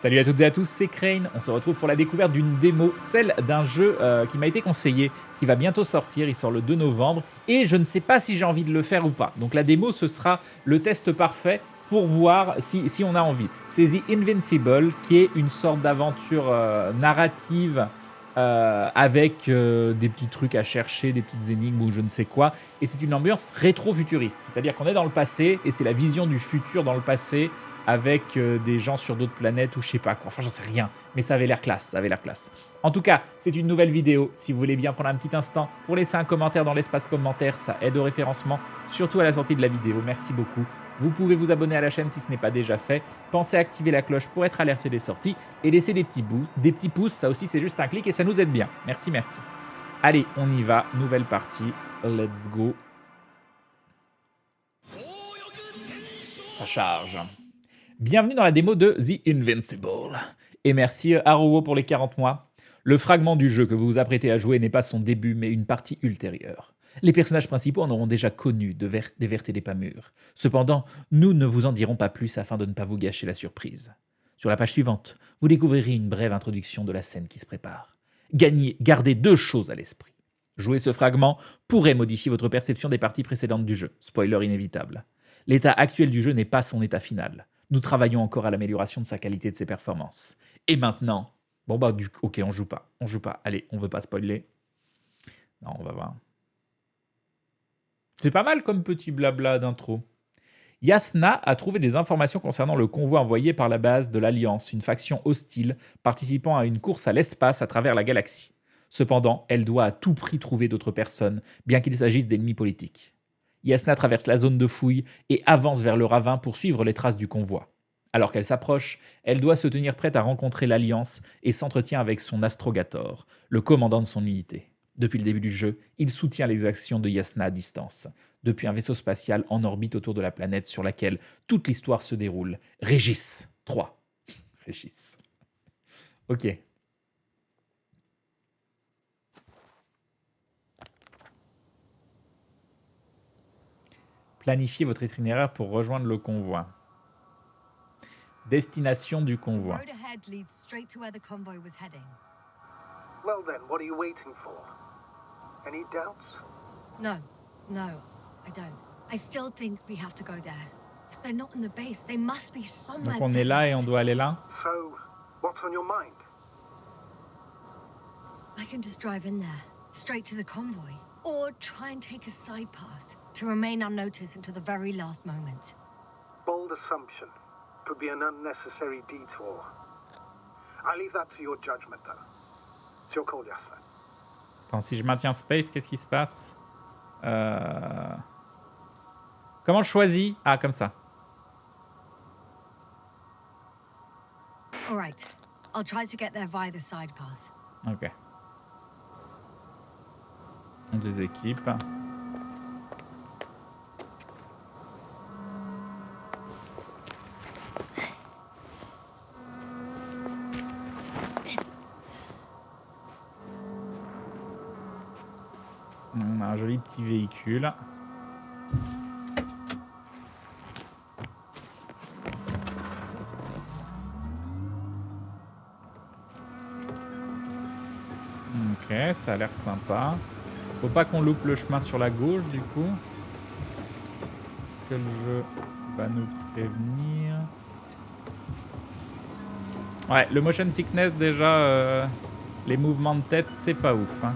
Salut à toutes et à tous, c'est Krayn. On se retrouve pour la découverte d'une démo, celle d'un jeu qui m'a été conseillé, qui va bientôt sortir. Il sort le 2 novembre et je ne sais pas si j'ai envie de le faire ou pas. Donc la démo, ce sera le test parfait pour voir si on a envie. C'est The Invincible, qui est une sorte d'aventure narrative avec des petits trucs à chercher, des petites énigmes ou je ne sais quoi. Et c'est une ambiance rétro-futuriste. C'est-à-dire qu'on est dans le passé et c'est la vision du futur dans le passé avec des gens sur d'autres planètes ou je sais pas quoi. Enfin, j'en sais rien, mais ça avait l'air classe, ça avait l'air classe. En tout cas, c'est une nouvelle vidéo. Si vous voulez bien prendre un petit instant pour laisser un commentaire dans l'espace commentaire, ça aide au référencement, surtout à la sortie de la vidéo. Merci beaucoup. Vous pouvez vous abonner à la chaîne si ce n'est pas déjà fait. Pensez à activer la cloche pour être alerté des sorties et laisser des petits pouces. Ça aussi, c'est juste un clic et ça nous aide bien. Merci, merci. Allez, on y va. Nouvelle partie. Let's go. Ça charge. Bienvenue dans la démo de The Invincible. Et merci Haruo pour les 40 mois. Le fragment du jeu que vous vous apprêtez à jouer n'est pas son début, mais une partie ultérieure. Les personnages principaux en auront déjà connu des vertes et des pas mûres. Cependant, nous ne vous en dirons pas plus afin de ne pas vous gâcher la surprise. Sur la page suivante, vous découvrirez une brève introduction de la scène qui se prépare. Gardez deux choses à l'esprit. Jouer ce fragment pourrait modifier votre perception des parties précédentes du jeu. Spoiler inévitable. L'état actuel du jeu n'est pas son état final. Nous travaillons encore à l'amélioration de sa qualité et de ses performances. Et maintenant, bon bah ok, on joue pas. Allez, on veut pas spoiler. Non, on va voir. C'est pas mal comme petit blabla d'intro. Yasna a trouvé des informations concernant le convoi envoyé par la base de l'Alliance, une faction hostile participant à une course à l'espace à travers la galaxie. Cependant, elle doit à tout prix trouver d'autres personnes, bien qu'il s'agisse d'ennemis politiques. Yasna traverse la zone de fouille et avance vers le ravin pour suivre les traces du convoi. Alors qu'elle s'approche, elle doit se tenir prête à rencontrer l'Alliance et s'entretient avec son astrogator, le commandant de son unité. Depuis le début du jeu, il soutient les actions de Yasna à distance, depuis un vaisseau spatial en orbite autour de la planète sur laquelle toute l'histoire se déroule. Regis III. Regis. Ok. Planifiez votre itinéraire pour rejoindre le convoi. Destination du convoi. Road ahead leads straight to where the convoy was heading. Well then, what are you waiting for? Any doubts? No, I don't. I still think we have to go there. If they're not in the base, they must be somewhere. Donc on est là et on doit aller là. So, what's on your mind? I can just drive in there, straight to the convoy, or try and take a side path to remain unnoticed until the very last moment. Bold assumption. Could be an unnecessary detour. I leave that to your judgment, though. It's your call, Yasna. Attends, si je maintiens space, qu'est-ce qui se passe? Comment je choisis? Ah, comme ça. All right, I'll try to get there via the side path. Ok. On des équipes. On a un joli petit véhicule. Ok, ça a l'air sympa. Faut pas qu'on loupe le chemin sur la gauche du coup. Est-ce que le jeu va nous prévenir? Ouais, le motion sickness déjà, les mouvements de tête, c'est pas ouf. Hein.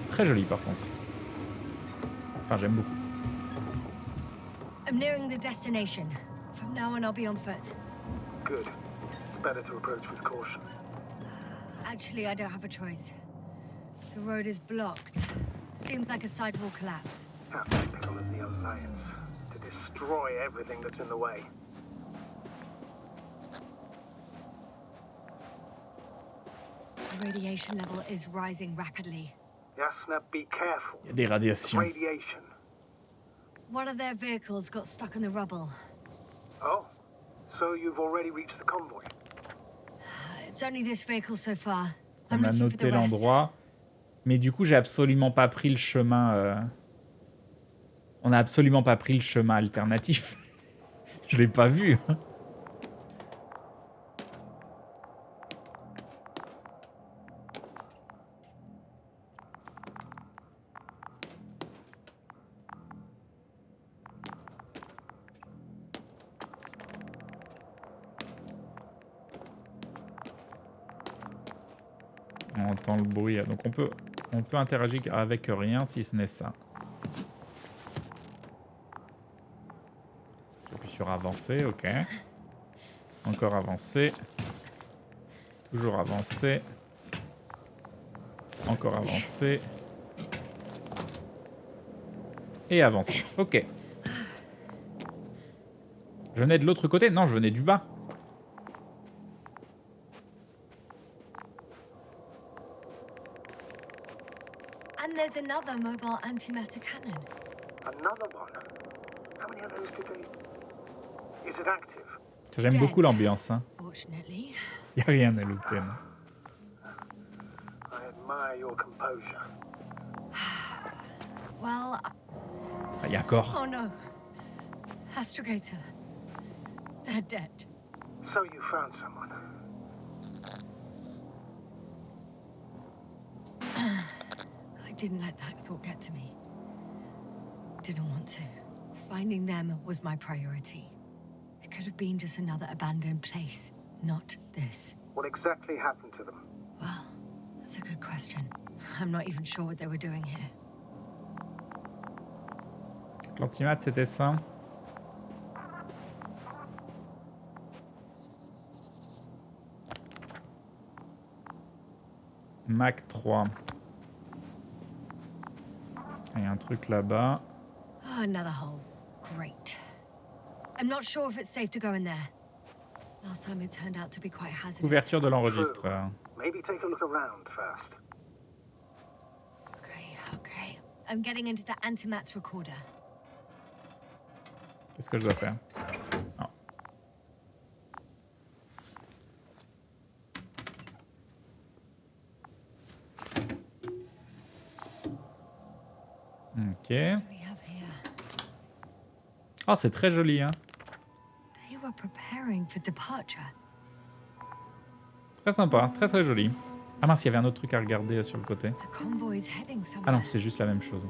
Très joli par contre. Enfin, j'aime beaucoup. I'm nearing the destination. From now on, I'll be on foot. Good. It's better to approach with caution. Actually, I don't have a choice. The road is blocked. Seems like a sidewall collapse. Typical of the Alliance. To destroy everything that's in the way. The radiation level is rising rapidly. Yasna, be careful. Il y a des radiations. Radiation. One of their vehicles got stuck in the rubble. Oh, so you've already reached the convoy? It's only this vehicle so far. On a noté l'endroit. Mais du coup, j'ai absolument pas pris le chemin. On n'a absolument pas pris le chemin alternatif. Je l'ai pas vu. On entend le bruit. Donc on peut interagir avec rien si ce n'est ça. J'appuie sur avancer, ok. Encore avancer. Toujours avancer. Encore avancer. Et avancer. Ok. Je venais de l'autre côté? Non, je venais du bas. And there's another mobile antimatter cannon. Another one? How many of those did they... Is it active? J'aime beaucoup l'ambiance. Hein. Fortunately. Y a rien à louper. Non. I admire your composure. Well... Ah, y a encore. Oh no. Astrogator. They're dead. So you found someone. I didn't let that thought get to me. Didn't want to. Finding them was my priority. It could have been just another abandoned place, not this. What exactly happened to them? Well, that's a good question. I'm not even sure what they were doing here. L'antimat, c'était ça. Mac 3. Il y a un truc là-bas. Oh, another hole. Great. I'm not sure if it's safe to go in there. Last time it turned out to be quite hazardous. Ouverture de l'enregistreur. Maybe take a look around first. Okay. I'm getting into the antimat's recorder. Qu'est-ce que je dois faire? Non. Ok. Oh, c'est très joli, hein. They were preparing for departure. Très sympa, très très joli. Ah mince, il y avait un autre truc à regarder sur le côté. The convoy's heading Ah somewhere. non, c'est juste la même chose.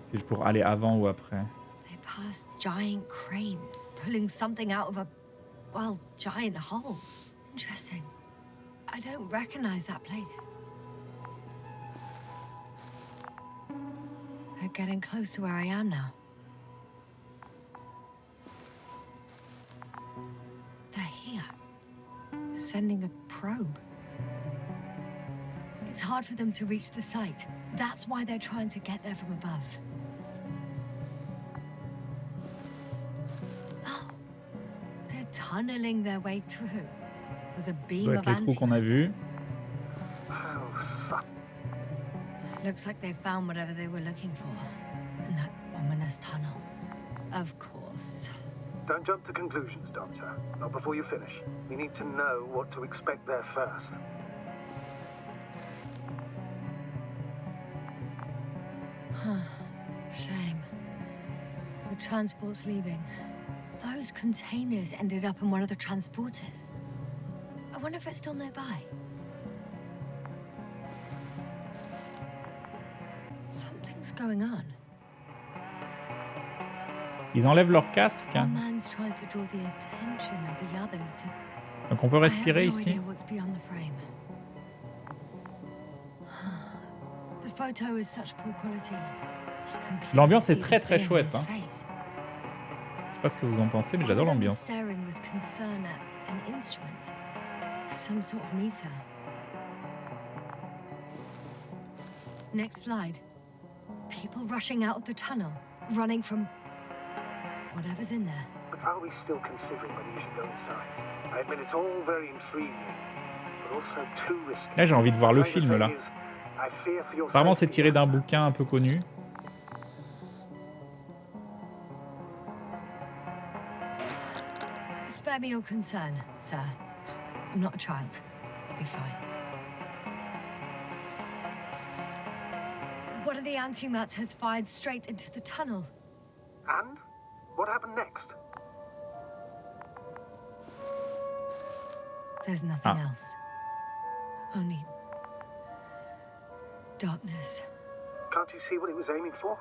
C'est juste pour aller avant ou après. They passed giant cranes, pulling something out of a, well, giant hole. Interesting. I don't recognize that place. They're getting close to where I am now. They're here, sending a probe. It's hard for them to reach the site. That's why they're trying to get there from above. Oh, they're tunneling their way through with a beam Doit of être les trous qu'on a vus. Looks like they found whatever they were looking for in that ominous tunnel. Of course. Don't jump to conclusions, Doctor. Not before you finish. We need to know what to expect there first. Shame. The transport's leaving. Those containers ended up in one of the transporters. I wonder if it's still nearby. Something's going on. Ils enlèvent leur casque. One man's trying to draw the attention of the others to. Donc on peut respirer I have no ici. idea what's beyond the frame. The photo is such poor quality. You can clearly L'ambiance est see très the très fear in chouette. his Hein. face. Je sais pas ce que vous en pensez, mais j'adore One of them is l'ambiance. staring with concern at an instrument, some sort of meter. Next slide. People rushing out of the tunnel, running from whatever's in there. But are we still considering whether you should go inside? I admit it's all very intriguing, but also too risky. Là, j'ai envie de voir le film, là. I fear for your Apparemment, c'est safety, tiré d'un Yasna. bouquin un peu connu. Spare me your concern, sir. I'm not a child. Be fine. One of the antimats has fired straight into the tunnel. And? What happened next? There's nothing else. Only darkness. Can't you see what he was aiming for?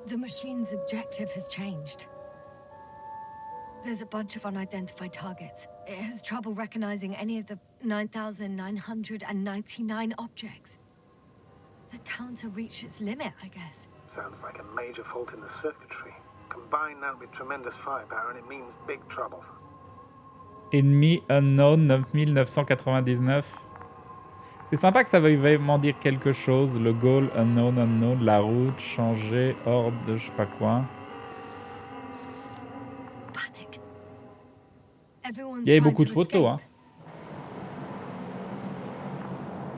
The machine's objective has changed. There's a bunch of unidentified targets. It has trouble recognizing any of the 9,999 objects. The counter reached its limit, I guess. Sounds like a major fault in the circuitry. Combine that with tremendous firepower and it means big trouble. Ennemi unknown 9999. C'est sympa que ça veuille vraiment dire quelque chose. Le goal unknown, la route, changer, ordre, je sais pas quoi. Panic. Everyone's Il y avait trying beaucoup de to photos, escape. hein.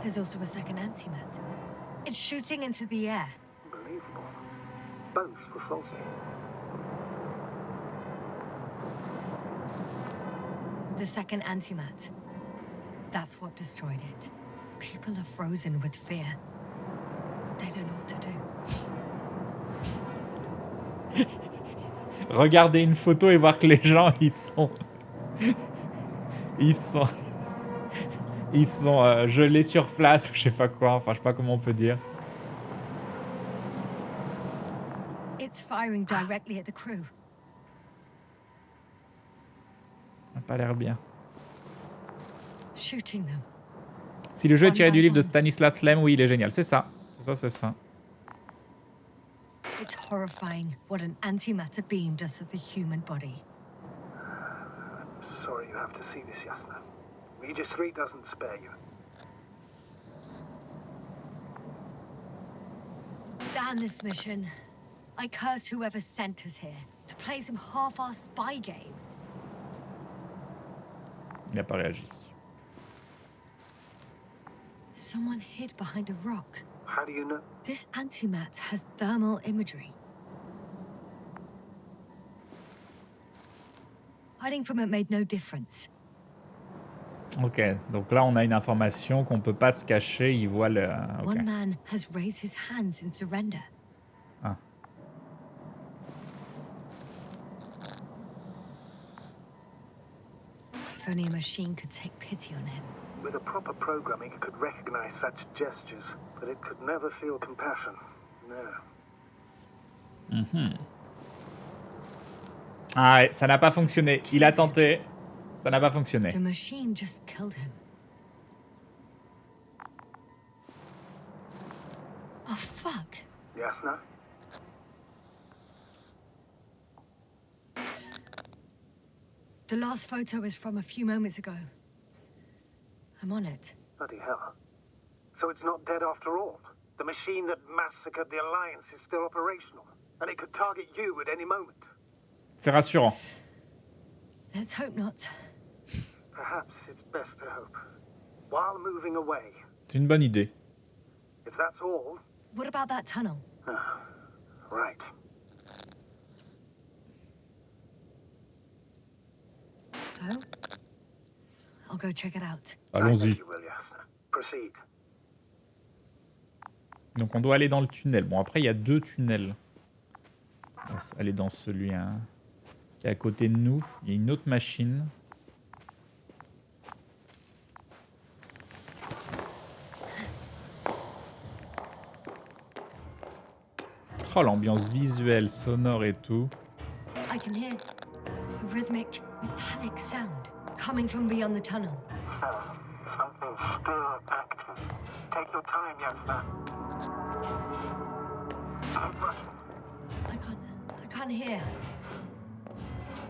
There's also a second antimat. It's shooting into the air. Unbelievable. Both were faulty. The second antimat. That's what destroyed it. People are frozen with fear. They don't know what to do. Regarder une photo et voir que les gens, ils sont gelés sur place, ou je sais pas quoi, enfin je sais pas comment on peut dire. It's firing directly at the crew. Ça n'a pas l'air bien. Shooting them. Si le jeu est tiré du livre de Stanisław Lem, oui, il est génial. C'est ça. C'est ça. It's horrifying what an antimatter beam does to the human body. Sorry you have to see this, Yasna. Regis III doesn't spare you. Damn this mission. I curse whoever sent us here to play some half-assed spy game. Il n'a pas réagi. Someone hid behind a rock. How do you know? This antimat has thermal imagery. Hiding from it made no difference. Ok, donc là on a une information qu'on peut pas se cacher, il voit le... ok. One man has raised his hands in surrender. Ah. If only a machine could take pity on him. With a proper programming, it could recognize such gestures, but it could never feel compassion. No. Ah ouais, ça n'a pas fonctionné. Il a tenté, ça n'a pas fonctionné. The machine just killed him. Oh, fuck. Yasna? The last photo is from a few moments ago. I'm on it. Bloody hell. So it's not dead after all. The machine that massacred the Alliance is still operational, and it could target you at any moment. C'est rassurant. Let's hope not. Perhaps it's best to hope. While moving away. C'est une bonne idée. If that's all... What about that tunnel? Right. So? I'll go check it out. Allons-y. You will, Yasna. Proceed. Donc on doit aller dans le tunnel. Bon, après il y a deux tunnels. On va aller dans celui qui est à côté de nous. Il y a une autre machine. Oh, l'ambiance visuelle, sonore et tout. I can hear a rhythmic, metallic sound coming from beyond the tunnel. Something still active. Take your time, Yasna. I can't hear.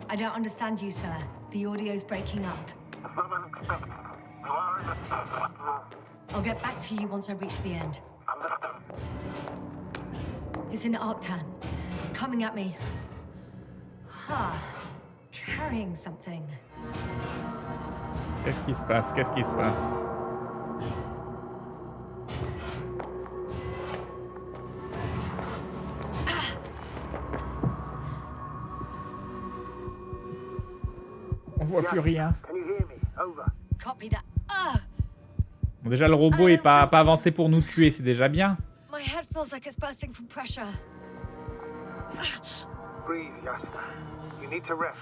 I don't understand you, sir. The audio's breaking up. It's not unexpected. You are in a state after all. I'll get back to you once I reach the end. Understood. It's in Arctan. Coming at me. Carrying something. Qu'est-ce qui se passe? Qu'est-ce qui se passe? On voit plus rien. Can you hear me? Over. Copy that. Bon, déjà le robot est pas avancé pour nous tuer, c'est déjà bien. My head feels like it's bursting from pressure. Breathe, Yasna. You need to rest.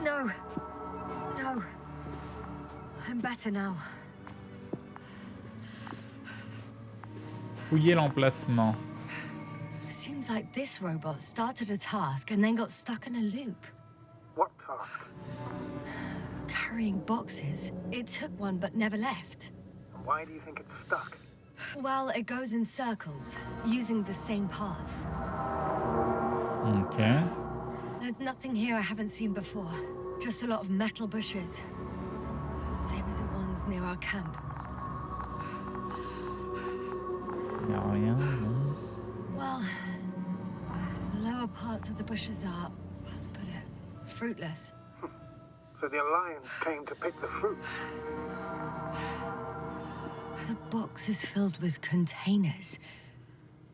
No. No. I'm better now. Fouillez l'emplacement. Seems like this robot started a task and then got stuck in a loop. What task? Carrying boxes. It took one but never left. Why do you think it's stuck? Well, it goes in circles, using the same path. Ok. There's nothing here I haven't seen before. Just a lot of metal bushes. Same as the ones near our camp. Y a rien, non. Well, the lower parts of the bushes are, how to put it, fruitless. So the Alliance came to pick the fruits. The box is filled with containers,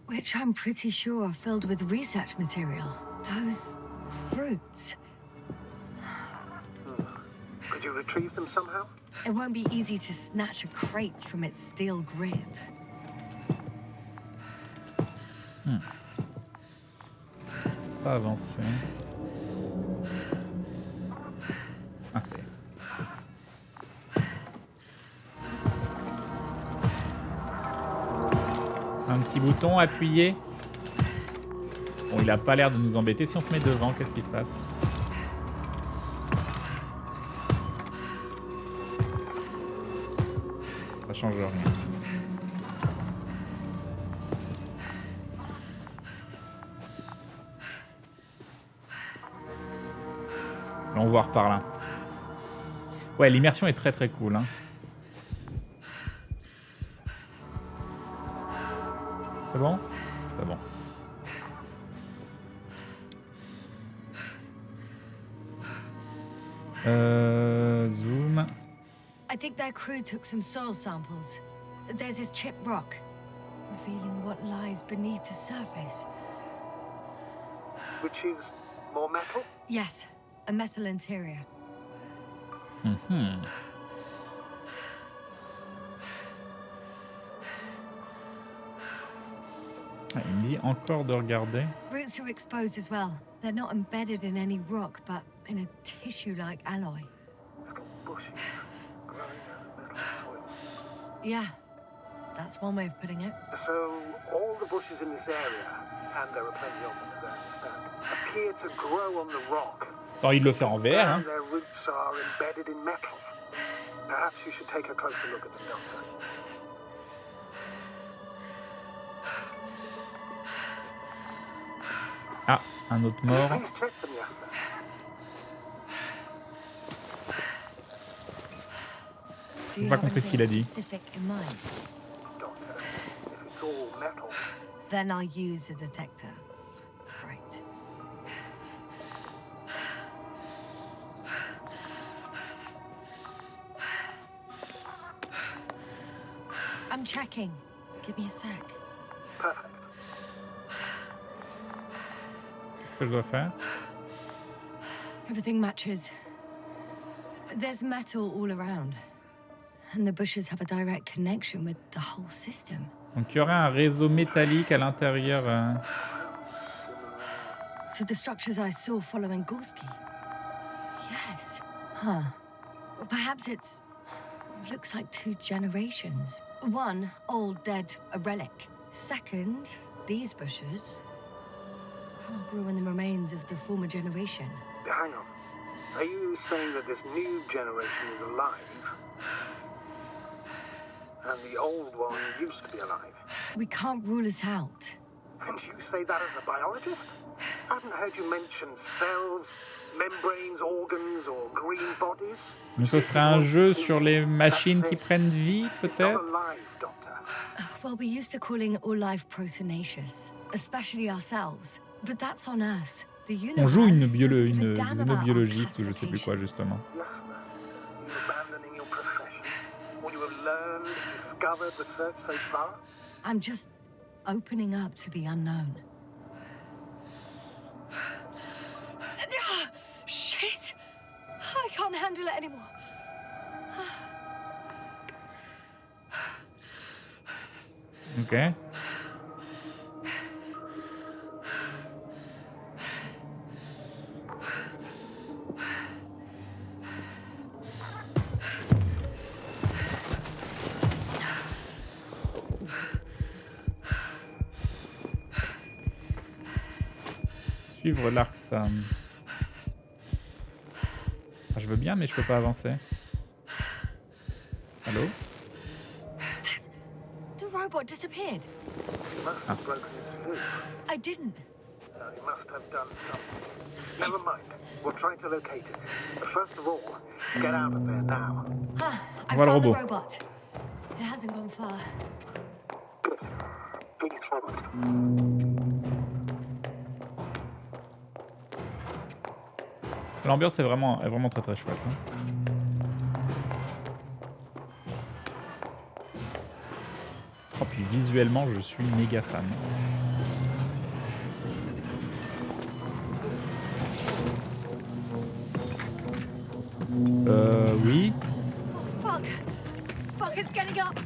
which I'm pretty sure are filled with research material. Those fruits. Could you retrieve them somehow? It won't be easy to snatch a crate from its steel grip. Pas avancer. Ah, c'est... Un petit bouton appuyé. Bon, il a pas l'air de nous embêter. Si on se met devant, qu'est-ce qui se passe? Ça change rien. Là, on voit par là. Ouais, l'immersion est très très cool. Hein. C'est bon? C'est bon. Zoom. I think their crew took some soil samples. There's this chipped rock, revealing what lies beneath the surface. Which is more metal? Yes, a metal interior. Mhm. Ah, il me dit encore de regarder. Roots are exposed as well. They're not embedded in any rock, but in a tissue-like alloy. Little bushes growing out of metal soil. Yeah, that's one way of putting it. So all the bushes in this area, and there are plenty of them as I understand, appear to grow on the rock. T'as envie de le faire en VR, hein? And their roots are embedded in metal. Perhaps you should take a closer look at them, Doctor. Ah, un autre mort. Please check them, Yasna. Do J'ai pas compris ce qu'il a dit. specific in mind? Doctor, if it's all metal, Then I'll use a detector. Right. I'm checking. Give me a sec. perfect. Qu'est-ce que je dois faire? Everything matches. There's metal all around. And the bushes have a direct connection with the whole system. Donc il y aurait un réseau métallique à l'intérieur. To the structures I saw following Gorski. Yes. Huh. Well, perhaps it's... looks like two generations. One, old, dead, a relic. Second, these bushes grew in the remains of the former generation. Hang on. Are you saying that this new generation is alive? And the old one used to be alive? We can't rule it out. And you say that as a biologist? I haven't heard you mention cells, membranes, organs, or green bodies. Mais ce serait un jeu sur les machines qui prennent vie, It's not peut-être? alive, Doctor. Well, we used to calling all life proteinaceous, especially ourselves. But that's on Earth. The universe On joue une doesn't give a une damn about our xénobiologiste ou je sais plus quoi, justement. Yasna, you abandoning your profession? What you have learned, discovered, researched so far? I'm just opening up to the unknown. Shit! I can't handle it anymore. Ok. Suivre l'arc. Ah, je veux bien, mais je peux pas avancer. Allô? The robot disappeared. He must have broken his loop. I didn't. He must have done something. Never mind. We'll try to locate it. But first of all, get out of there now. I Voilà le found the robot. robot. It hasn't gone far. Good. Take it forward. L'ambiance est vraiment très très chouette. Hein. Oh, puis visuellement, je suis méga fan. Oui. Oh, fuck. Fuck, it's getting up.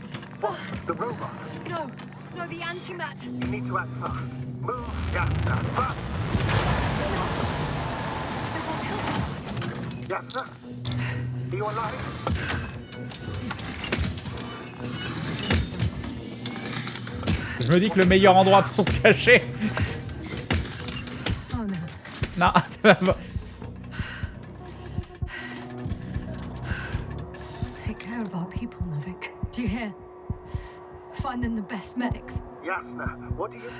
Oh, The robot. no, the antimat. You need to act fast. Move, Yasna. Fast. They will kill me. Yasna? Are you alive? Je me dis que le meilleur endroit pour se cacher... Oh no. Non, ça va pas. Take care of our people, Novik. Do you hear? Find them the best medics. Yasna, what do you...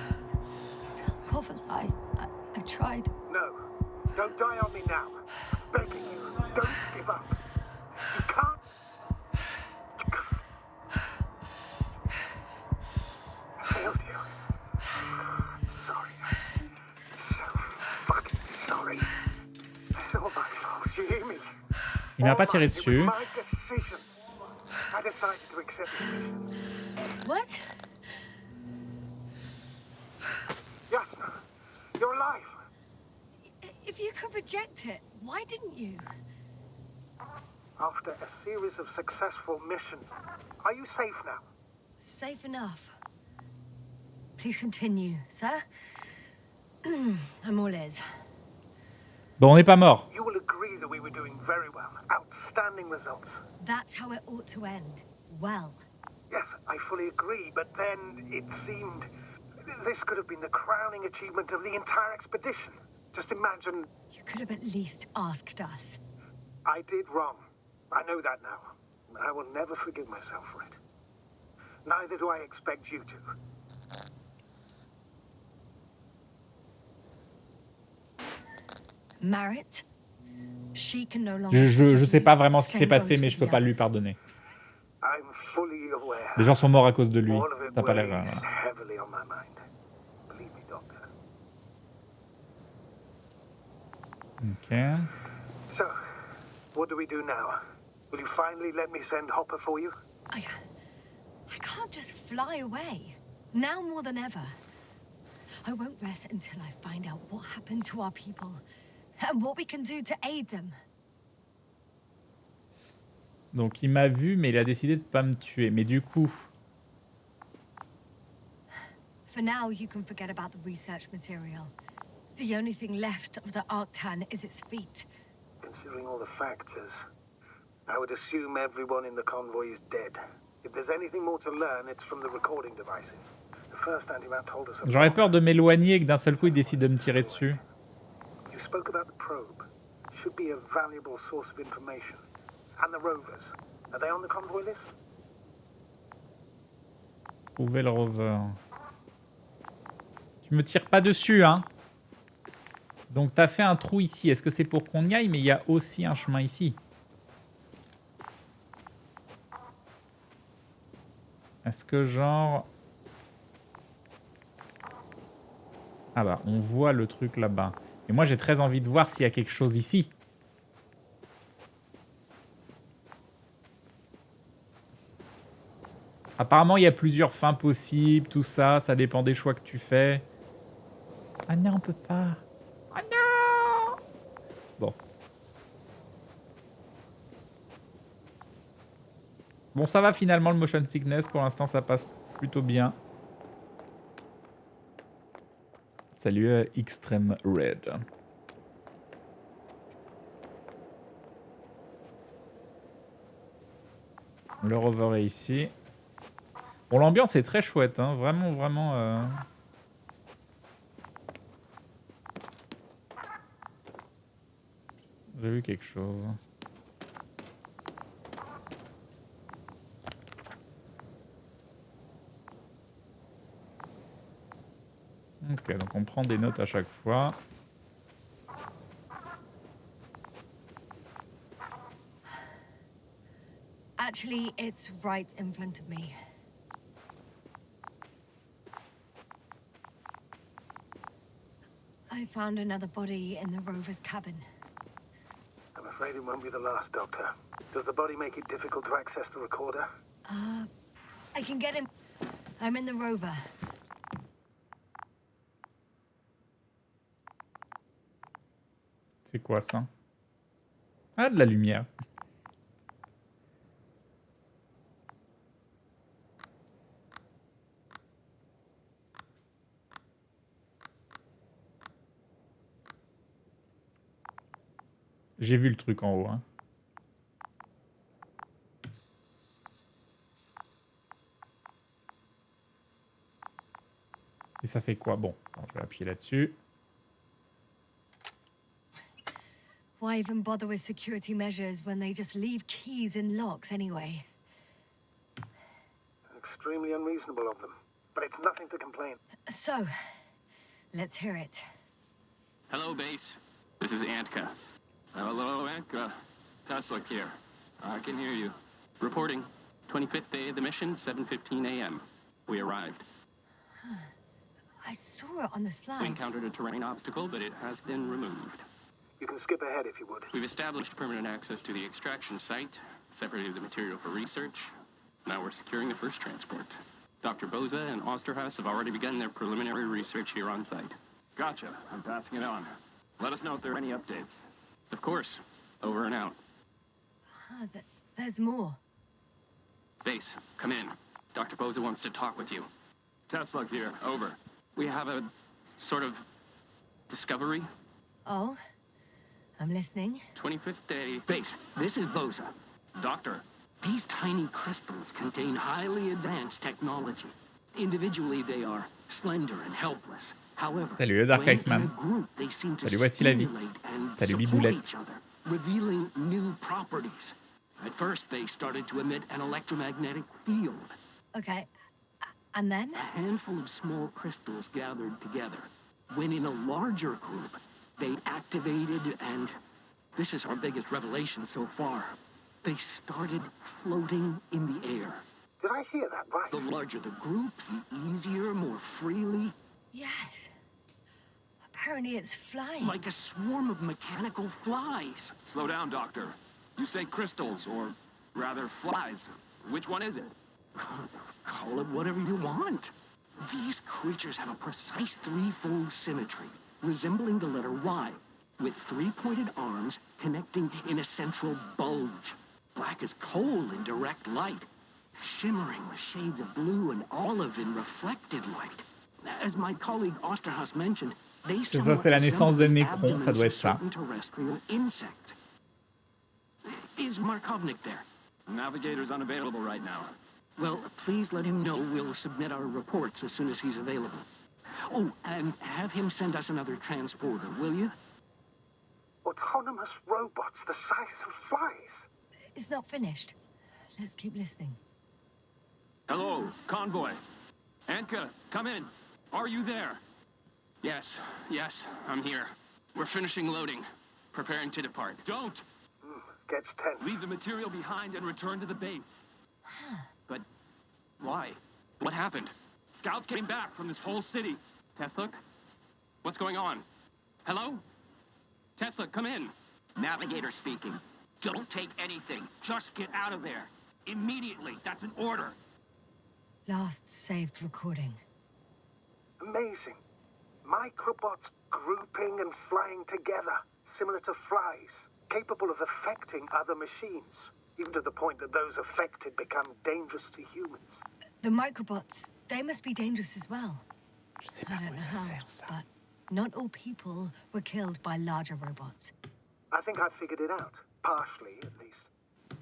Tell Kovalai. I tried. No. Don't die on me now. Begging you, don't give up. You can't... I failed you. Sorry. So fucking sorry. It's all my fault, you hear me? Il m'a pas tiré It dessus. was my decision. I decided to accept the mission. What? Yasna, you're alive. If you could reject it, why didn't you? After a series of successful missions, are you safe now? Safe enough. Please continue, sir. I'm all ears. Bon, on n'est pas mort. You will agree that we were doing very well. Outstanding results. That's how it ought to end. Well. Yes, I fully agree, but then it seemed this could have been the crowning achievement of the entire expedition. Just imagine. You could have at least asked us. I did wrong. I know that now. I will never forgive myself for it. Neither do I expect you to. Marit? She can no longer. Je sais pas vraiment ce qui s'est passé, mais je peux pas lui pardonner. I'm fully aware. Les gens sont morts à cause de lui. All of it Ça a pas l'air... weighs heavily on my mind. Believe me, Doctor. Ok. So, what do we do now? Will you finally let me send Hopper for you? I can't just fly away. Now more than ever. I won't rest until I find out what happened to our people and what we can do to aid them. Donc il m'a vu, mais il a décidé de pas me tuer. Mais du coup... For now, you can forget about the research material. The only thing left of the Arctan is its feet. Considering all the factors, I would assume everyone in the convoy is dead. If there's anything more to learn, it's from the recording devices. The first antimat told us. J'aurais peur de m'éloigner et que d'un seul coup il décide de me tirer dessus. You spoke about the probe. Should be a valuable source of information. And the rovers. Are they on the convoy list? Trouver le rover. Tu me tires pas dessus, hein. Donc t'as fait un trou ici. Est-ce que c'est pour qu'on y aille? Mais il y a aussi un chemin ici. Est-ce que genre... Ah bah, on voit le truc là-bas. Et moi, j'ai très envie de voir s'il y a quelque chose ici. Apparemment, il y a plusieurs fins possibles, tout ça. Ça dépend des choix que tu fais. Ah non, on peut pas. Ah non! Bon. Bon, ça va finalement, le motion sickness. Pour l'instant, ça passe plutôt bien. Salut Extreme Red. Le rover est ici. Bon, l'ambiance est très chouette, hein. Vraiment, vraiment... J'ai vu quelque chose. Ok, donc on prend des notes à chaque fois. Actually, it's right in front of me. I found another body in the rover's cabin. I'm afraid it won't be the last, Doctor. Does the body make it difficult to access the recorder? I can get him. I'm in the rover. C'est quoi ça? Ah, de la lumière. J'ai vu le truc en haut. Hein. Et ça fait quoi? Bon, je vais appuyer là-dessus. Why even bother with security measures when they just leave keys in locks anyway? Extremely unreasonable of them. But it's nothing to complain. So, let's hear it. Hello, base. This is Antka. Hello, Antka. Tesla here. I can hear you. Reporting. 25th day of the mission, 7:15 a.m. We arrived. I saw it on the slides. We encountered a terrain obstacle, but it has been removed. You can skip ahead if you would. We've established permanent access to the extraction site, separated the material for research. Now we're securing the first transport. Dr. Boza and Osterhaus have already begun their preliminary research here on site. Gotcha. I'm passing it on. Let us know if there are any updates. Of course. Over and out. There's more. Base, come in. Dr. Boza wants to talk with you. Tesla here. Over. We have a sort of discovery. Oh? I'm listening. 25th day. Base, this is Boza. Doctor, these tiny crystals contain highly advanced technology. Individually, they are slender and helpless. However, Salut Dark when Iceman. in a group, they seem to Salut, voici la vie. stimulate and Salut, support Biboulette. each other, revealing new properties. At first, they started to emit an electromagnetic field. Okay. And then? A handful of small crystals gathered together. When in a larger group, they activated and... This is our biggest revelation so far. They started floating in the air. Did I hear that right? The larger the group, the easier, more freely. Yes. Apparently it's flying. Like a swarm of mechanical flies. Slow down, Doctor. You say crystals, or rather flies. Which one is it? Call it whatever you want. These creatures have a precise threefold symmetry, resembling the letter Y, with three-pointed arms connecting in a central bulge. Black as coal in direct light, shimmering with shades of blue and olive in reflected light. As my colleague Osterhaus mentioned, they C'est ça, c'est la naissance des Nécrons, ça doit être ça. terrestrial insects. Is Markovnik there? Navigator's unavailable right now. Well, please let him know we'll submit our reports as soon as he's available. Oh, and have him send us another transporter, will you? Autonomous robots the size of flies. It's not finished. Let's keep listening. Hello, convoy. Anka, come in. Are you there? Yes, I'm here. We're finishing loading, preparing to depart. Don't! Gets tense. Leave the material behind and return to the base. But why? What happened? Scouts came back from this whole city. Tesla? What's going on? Hello? Tesla, come in. Navigator speaking. Don't take anything. Just get out of there. Immediately. That's an order. Last saved recording. Amazing. Microbots grouping and flying together, similar to flies, capable of affecting other machines, even to the point that those affected become dangerous to humans. The microbots, they must be dangerous as well. Je sais I pas à don't quoi know ça how, sert ça. but Not all people were killed by larger robots. I think I've figured it out. Partially, at least.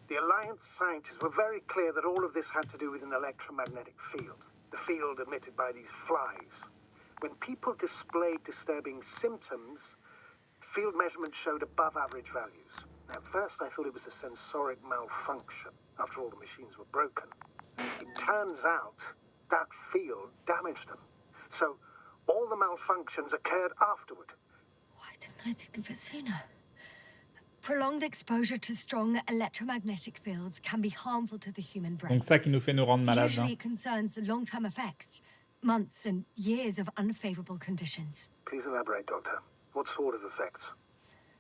The Alliance scientists were very clear that all of this had to do with an electromagnetic field. The field emitted by these flies. When people displayed disturbing symptoms, field measurements showed above average values. At first, I thought it was a sensoric malfunction. After all, the machines were broken. It turns out that field damaged them. So, all the malfunctions occurred afterward. Why didn't I think of it sooner? Prolonged exposure to strong electromagnetic fields can be harmful to the human brain. Donc ça qui nous fait nous rendre malades. Usually it concerns long-term effects, months and years of unfavorable conditions. Please elaborate, Doctor. What sort of effects?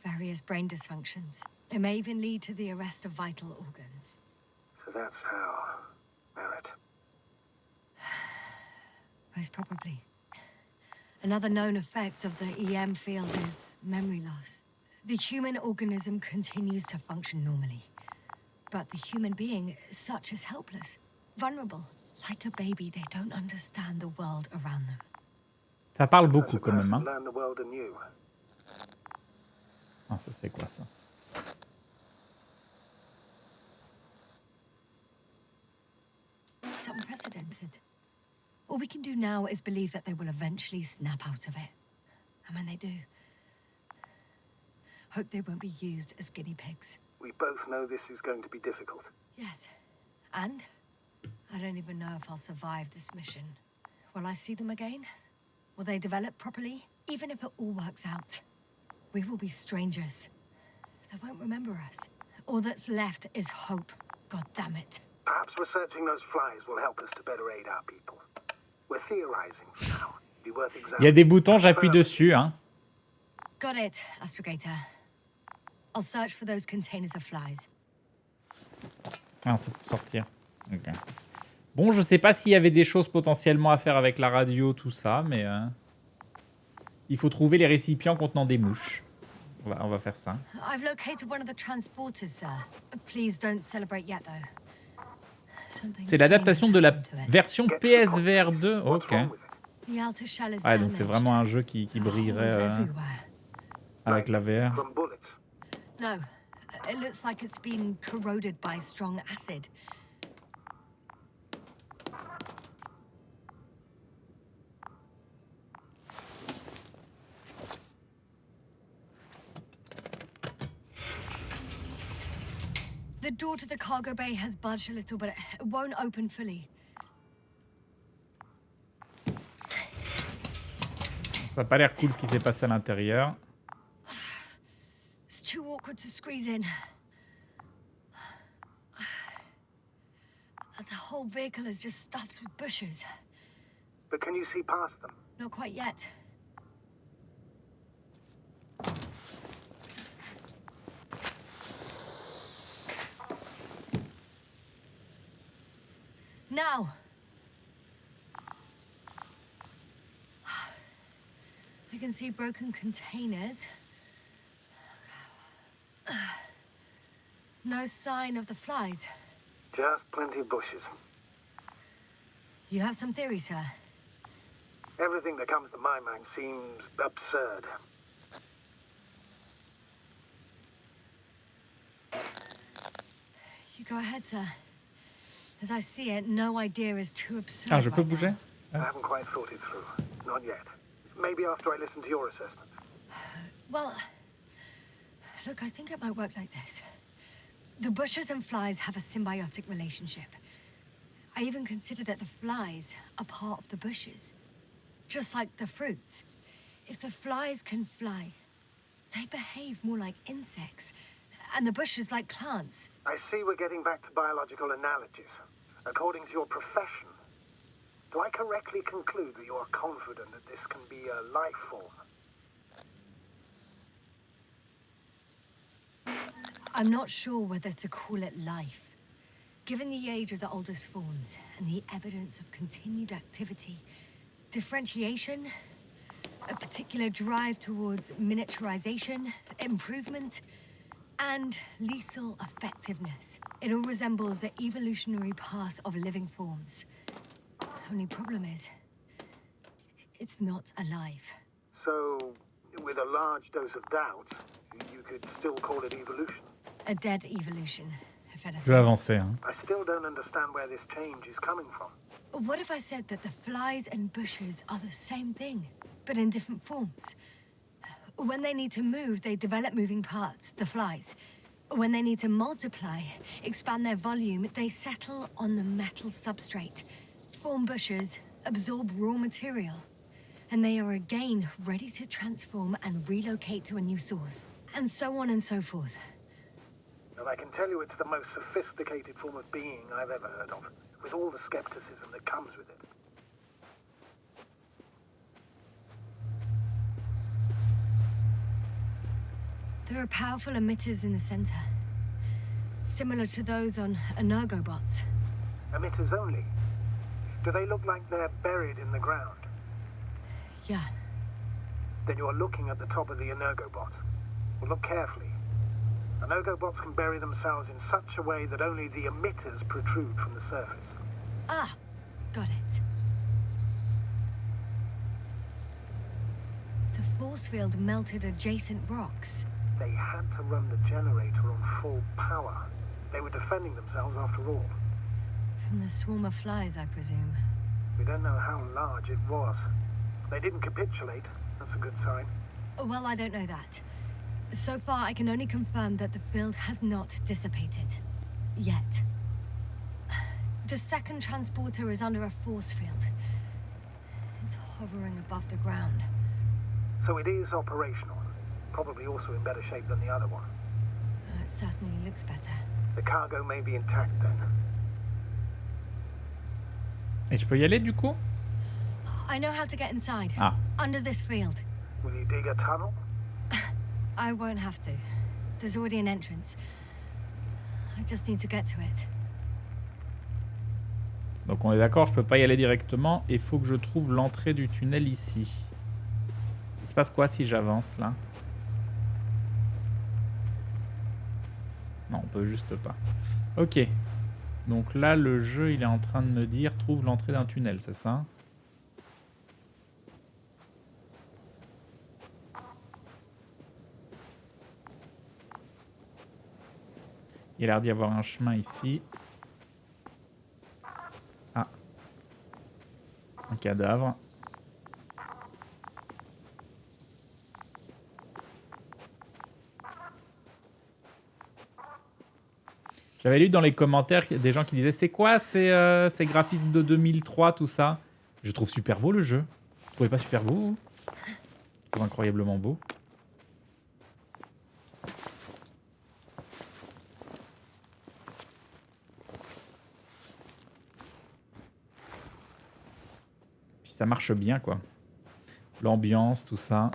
Various brain dysfunctions. It may even lead to the arrest of vital organs. So that's how... Merit. Most probably. Another known effect of the EM field is memory loss. The human organism continues to function normally. But the human being, such is helpless, vulnerable. Like a baby, they don't understand the world around them. Ça parle beaucoup quand même. Hein. Learn the world anew. Ah, ça c'est quoi ça? It's unprecedented. All we can do now is believe that they will eventually snap out of it. And when they do, hope they won't be used as guinea pigs. We both know this is going to be difficult. Yes. And I don't even know if I'll survive this mission. Will I see them again? Will they develop properly? Even if it all works out, we will be strangers. They won't remember us. All that's left is hope. God damn it. Perhaps researching those flies will help us to better aid our people. We're theorizing for now. Be worth Il y a examining. des boutons, j'appuie dessus. Hein. Got it, Astrogator. I'll search for those containers of flies. Ah, c'est pour sortir. Ok. Bon, je sais pas s'il y avait des choses potentiellement à faire avec la radio, tout ça, mais... il faut trouver les récipients contenant des mouches. On va faire ça. I've located one of the transporters, sir. Please don't celebrate yet, though. C'est l'adaptation de la version PSVR 2. Ok. The outer shell is Ah, donc c'est vraiment un jeu qui damaged. brillerait Holes everywhere. avec la VR. From bullets. No, it looks like it's been corroded by strong acid. The door to the cargo bay has budged a little, but it won't open fully. Ça n'a pas l'air cool ce qui s'est passé à l'intérieur. It's too awkward to squeeze in. The whole vehicle is just stuffed with bushes. But can you see past them? Not quite yet. Now. I can see broken containers. No sign of the flies. Just plenty of bushes. You have some theory, sir? Everything that comes to my mind seems absurd. You go ahead, sir. As I see it, no idea is too absurd. Ah, je peux right bouger? I haven't quite thought it through. Not yet. Maybe after I listen to your assessment. Well, look, I think it might work like this. The bushes and flies have a symbiotic relationship. I even consider that the flies are part of the bushes. Just like the fruits. If the flies can fly, they behave more like insects, and the bushes like plants. I see we're getting back to biological analogies. According to your profession, do I correctly conclude that you are confident that this can be a life form? I'm not sure whether to call it life. Given the age of the oldest forms and the evidence of continued activity, differentiation, a particular drive towards miniaturization, improvement, and lethal effectiveness. It all resembles the evolutionary path of living forms. Only problem is, it's not alive. So, with a large dose of doubt, you could still call it evolution. A dead evolution, if Je vais anything. avancer. Hein. I still don't understand where this change is coming from. What if I said that the flies and bushes are the same thing, but in different forms? When they need to move, they develop moving parts, the flies. When they need to multiply, expand their volume, they settle on the metal substrate, form bushes, absorb raw material. And they are again ready to transform and relocate to a new source. And so on and so forth. And I can tell you it's the most sophisticated form of being I've ever heard of, with all the skepticism that comes with it. There are powerful emitters in the center, similar to those on energobots. Emitters only? Do they look like they're buried in the ground? Yeah, Then you're looking at the top of the energobot. Well, look carefully. Energobots can bury themselves in such a way that only the emitters protrude from the surface. ah, got it. The force field melted adjacent rocks. They had to run the generator on full power. They were defending themselves after all. From the swarm of flies, I presume. We don't know how large it was. They didn't capitulate. That's a good sign. Well, I don't know that. So far, I can only confirm that the field has not dissipated. Yet. The second transporter is under a force field. It's hovering above the ground. So it is operational. Probably also in better shape than the other one. It certainly looks better. The cargo may be intact then. Et je peux y aller du coup? I know how to get inside. Ah. Under this field. Will you dig a tunnel? I won't have to. There's already an entrance. I just need to get to it. Donc on est d'accord, je peux pas y aller directement. Il faut que je trouve l'entrée du tunnel ici. Ça se passe quoi si j'avance là? Non, on peut juste pas. Ok. Donc là, le jeu, il est en train de me dire trouve l'entrée d'un tunnel, c'est ça? Il a l'air d'y avoir un chemin ici. Ah. Un cadavre. J'avais lu dans les commentaires des gens qui disaient c'est quoi ces graphismes de 2003, tout ça. Je trouve super beau le jeu. Vous trouvez pas super beau? Vous? Je trouve incroyablement beau. Puis ça marche bien quoi. L'ambiance, tout ça.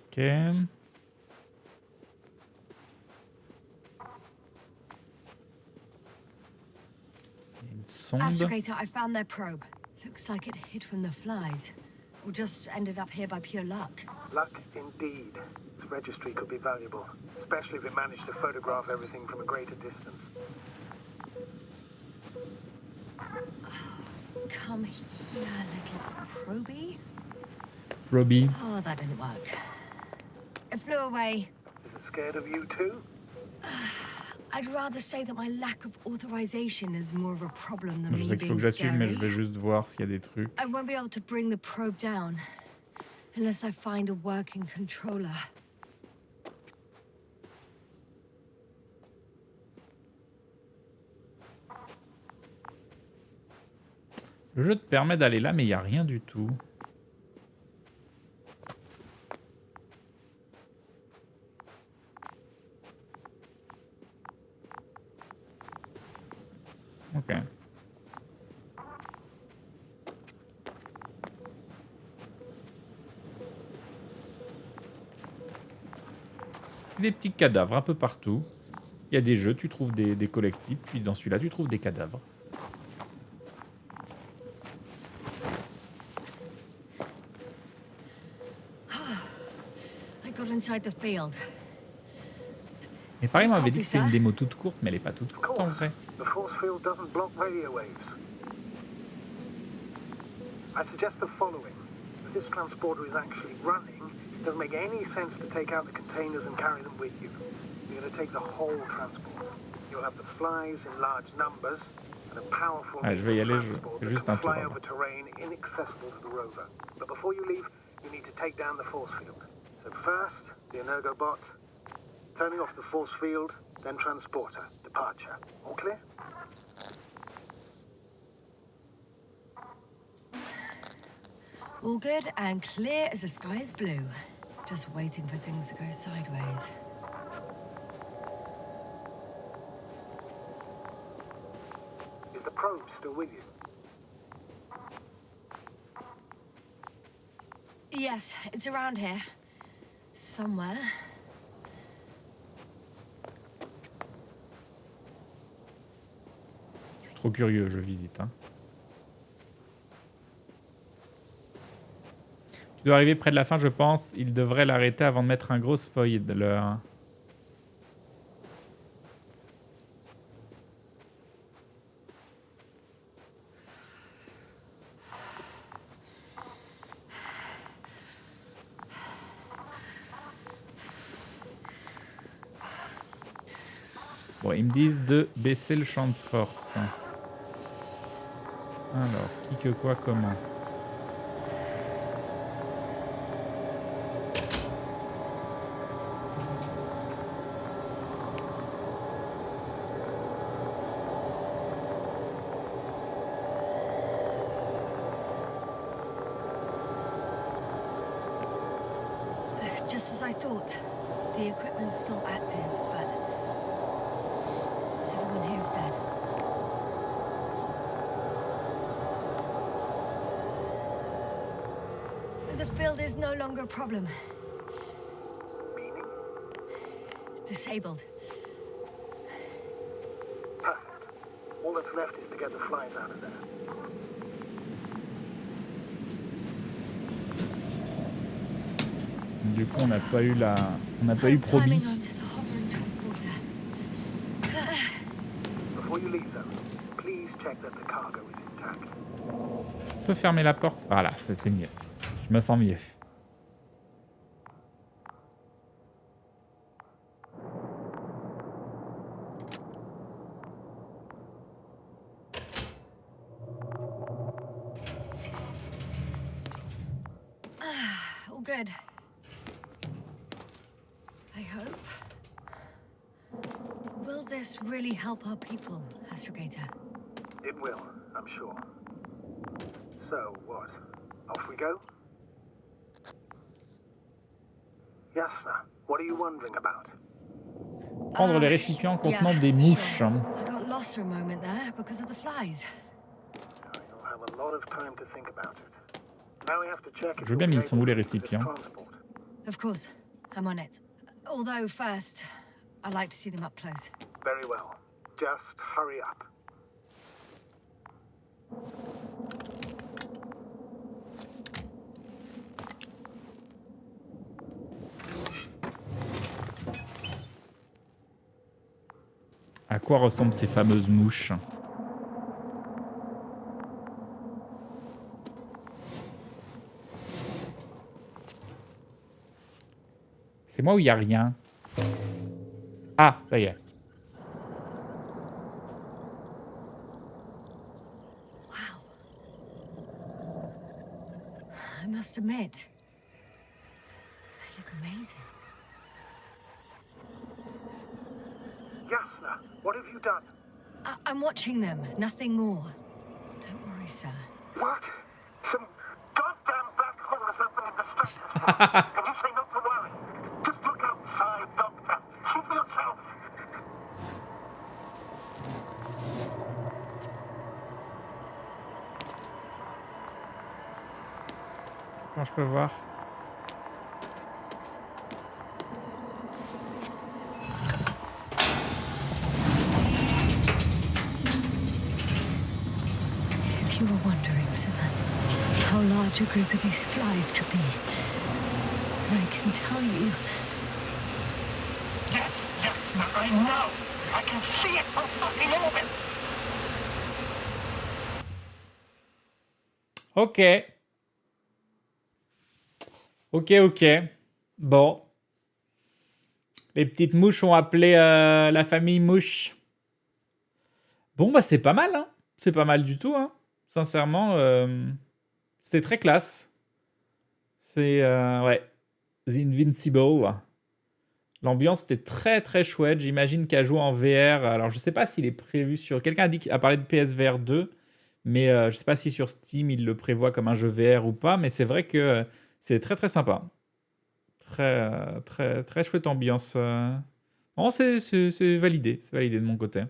Ok. Il y a une sonde. Astrogator, I found their probe. Looks like it hid from the flies. Or just ended up here by pure luck. Luck indeed. This registry could be valuable, especially if it managed to photograph everything from a greater distance. Come here, little probie. Robbie. Oh, that didn't work. It flew away. Is it scared of you too? I'd rather say that my lack of authorization is more of a problem than Je me sais qu'il faut being que j'assume, mais je scary. vais juste voir s'il y a des trucs. I won't be able to bring the probe down unless I find a working controller. Le jeu te permet d'aller là, mais il n'y a rien du tout. Ok. Des petits cadavres un peu partout. Il y a des jeux, tu trouves des collectibles, puis dans celui-là, tu trouves des cadavres. got inside the field. Mais pareil, on m'avait dit que c'était une démo toute courte, mais elle est pas toute Of courte en course, vrai. the force field doesn't block radio waves. I suggest the following. If this transporter is actually running, it doesn't make any sense to take out the containers and carry them with you. You're going to take the whole transport. You'll have the flies in large numbers and a powerful Ah, je vais y aller, transport je fais that juste can un tour. fly avant. over terrain inaccessible to the rover. But before you leave, you need to take down the force field. So first, the Energobot, turning off the force field, then transporter, departure. All clear? All good and clear as the sky is blue. Just waiting for things to go sideways. Is the probe still with you? Yes, it's around here. Somewhere. Je suis trop curieux, je visite. Hein. Tu dois arriver près de la fin, je pense. Il devrait l'arrêter avant de mettre un gros spoiler. Bon, ils me disent de baisser le champ de force. Alors, qui que quoi, comment? Just as I thought. The equipment's still active, but everyone here's dead. The field is no longer a problem. Meaning? Disabled. Perfect. All that's left is to get the flies out of there. Du coup, on n'a pas eu la, on n'a pas eu Proby. Climbing onto the hovering transporter. Before you leave, though, please check that the cargo is intact. On peut fermer la porte. Voilà, c'était mieux. Je me sens mieux. All good. I hope. Will this really help our people, Astrogator? It will, I'm sure. So, what? Off we go? Yasna, what are you wondering about? Prendre les récipients contenant des mouches. Sure. I got lost for a moment there because of the flies. You'll have a lot of time to think about it. Now we have to check if Je veux bien, mais ils sont où les you'll be able to use this récipients? transport. Of course, I'm on it. Although first, I'd like to see them up close. Very well. Just hurry up. À quoi ressemblent ces fameuses mouches? C'est moi ou il n'y a rien? Ah, ça y est. Wow. I must admit, they look amazing. Yasna, what have you done? I'm watching them, nothing more. Don't worry, sir. What? Some goddamn black hole has opened in the structure. And you say not to worry. Just look outside, Doctor. See for yourself. Quand je peux voir? If you were wondering, sir, how large a group of these flies could be, like can tell you. Yes, yes, I know. I can see it from fucking orbit. Ok. Ok, ok. Bon. Les petites mouches ont appelé la famille mouche. Bon, bah c'est pas mal, hein. C'est pas mal du tout, hein. Sincèrement, c'était très classe. C'est, ouais, The Invincible. L'ambiance était très très chouette. J'imagine qu'à jouer en VR. Alors, je sais pas s'il est prévu sur. Quelqu'un a parlé de PSVR 2, mais je sais pas si sur Steam il le prévoit comme un jeu VR ou pas. Mais c'est vrai que c'est très très sympa. Très très très chouette ambiance. Non, c'est validé. C'est validé de mon côté.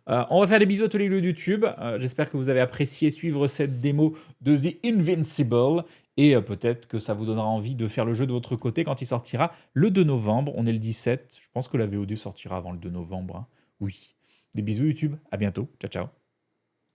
On va faire des bisous à tous les lieux YouTube. J'espère que vous avez apprécié suivre cette démo de The Invincible. Et peut-être que ça vous donnera envie de faire le jeu de votre côté quand il sortira le 2 novembre. On est le 17. Je pense que la VOD sortira avant le 2 novembre, hein. Oui. Des bisous YouTube. À bientôt. Ciao, ciao.